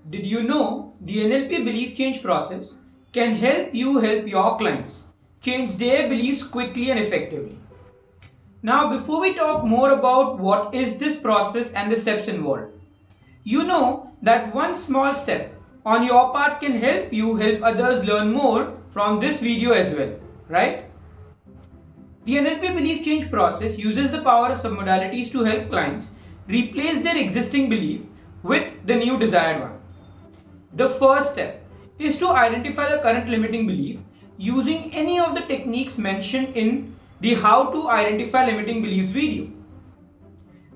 Did you know the NLP belief change process can help you help your clients change their beliefs quickly and effectively? Now, before we talk more about what is this process and the steps involved, you know that one small step on your part can help you help others learn more from this video as well, right? The NLP belief change process uses the power of submodalities to help clients replace their existing belief with the new desired one. The first step is to identify the current limiting belief using any of the techniques mentioned in the How to Identify Limiting Beliefs video.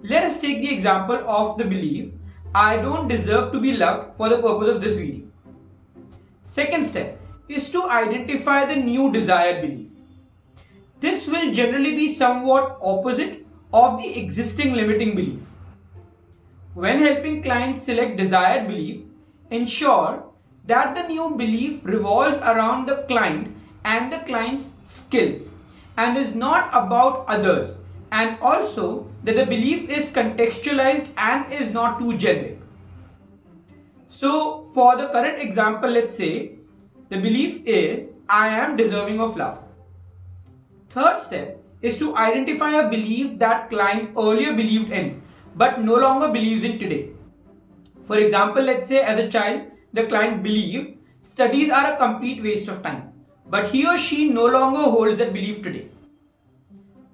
Let us take the example of the belief, I don't deserve to be loved, for the purpose of this video. Second step is to identify the new desired belief. This will generally be somewhat opposite of the existing limiting belief. When helping clients select desired belief, ensure that the new belief revolves around the client and the client's skills and is not about others, and also that the belief is contextualized and is not too generic. So for the current example, let's say the belief is I am deserving of love. Third step is to identify a belief that client earlier believed in but no longer believes in today. For example, let's say as a child the client believed studies are a complete waste of time, but he or she no longer holds that belief today.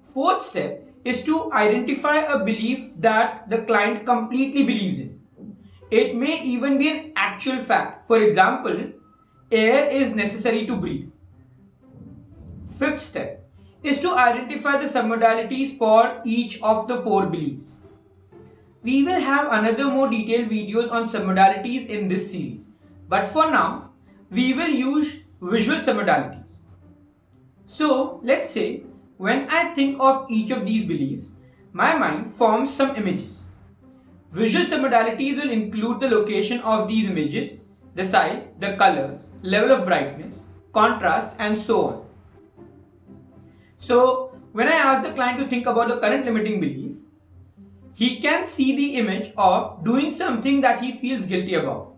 Fourth step is to identify a belief that the client completely believes in. It may even be an actual fact. For example, air is necessary to breathe. Fifth step is to identify the submodalities for each of the four beliefs. We will have another more detailed videos on submodalities in this series, but for now we will use visual submodalities. So let's say when I think of each of these beliefs, my mind forms some images. Visual submodalities will include the location of these images, the size, the colors, level of brightness, contrast, and so on. So when I ask the client to think about the current limiting belief, he can see the image of doing something that he feels guilty about,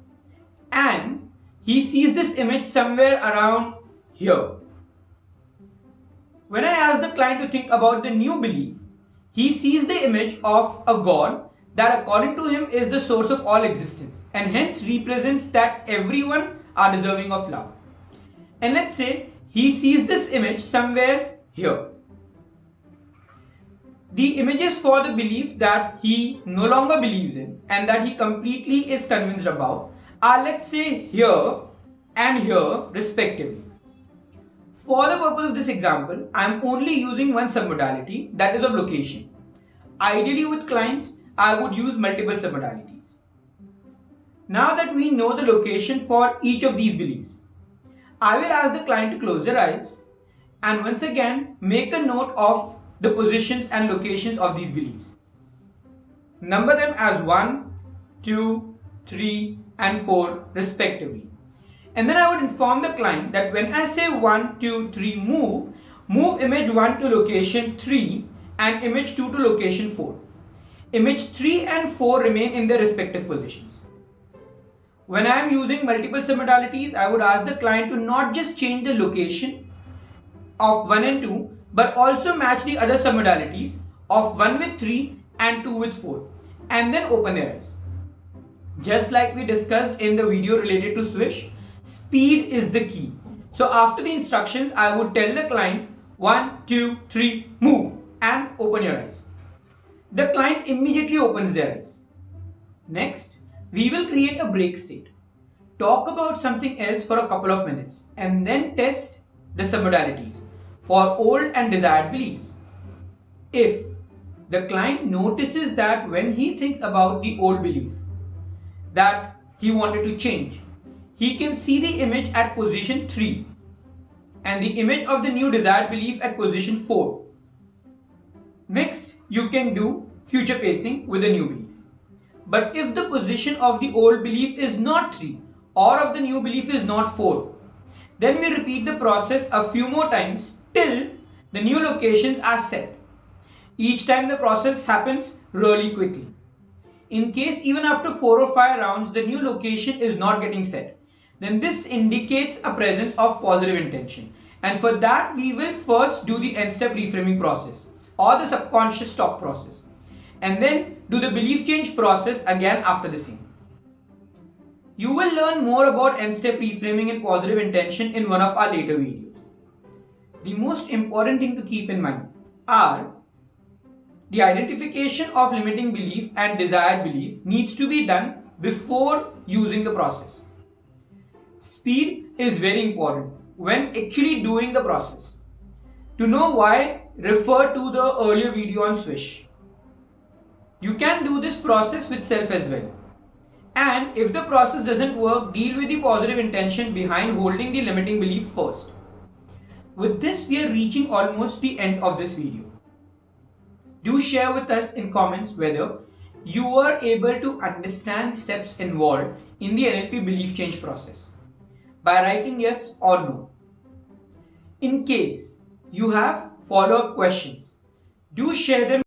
and he sees this image somewhere around here. When I ask the client to think about the new belief, he sees the image of a God that according to him is the source of all existence and hence represents that everyone are deserving of love. And let's say he sees this image somewhere here. The images for the belief that he no longer believes in and that he completely is convinced about are, let's say, here and here respectively. For the purpose of this example, I am only using one submodality, that is of location. Ideally with clients, I would use multiple submodalities. Now that we know the location for each of these beliefs, I will ask the client to close their eyes and once again make a note of the positions and locations of these beliefs. Number them as 1, 2, 3 and 4 respectively. And then I would inform the client that when I say 1, 2, 3 move image 1 to location 3 and image 2 to location 4. Image 3 and 4 remain in their respective positions. When I am using multiple submodalities, I would ask the client to not just change the location of 1 and 2 but also match the other submodalities of 1 with 3 and 2 with 4 and then open their eyes. Just like we discussed in the video related to swish, speed is the key. So after the instructions, I would tell the client 1, 2, 3 move and open your eyes. The client immediately opens their eyes. Next, we will create a break state. Talk about something else for a couple of minutes and then test the submodalities for old and desired beliefs. If the client notices that when he thinks about the old belief that he wanted to change, he can see the image at position 3 and the image of the new desired belief at position 4. Next, you can do future pacing with the new belief. But if the position of the old belief is not 3 or of the new belief is not 4, then we repeat the process a few more times till the new locations are set. Each time the process happens really quickly. In case even after 4 or 5 rounds the new location is not getting set, then this indicates a presence of positive intention. And for that we will first do the n-step reframing process or the subconscious stop process, and then do the belief change process again after the same. You will learn more about n-step reframing and positive intention in one of our later videos. The most important thing to keep in mind are the identification of limiting belief and desired belief needs to be done before using the process. Speed is very important when actually doing the process. To know why, refer to the earlier video on swish. You can do this process with self as well. And if the process doesn't work, deal with the positive intention behind holding the limiting belief first. With this, we are reaching almost the end of this video. Do share with us in comments whether you were able to understand the steps involved in the NLP belief change process by writing yes or no. In case you have follow-up questions, do share them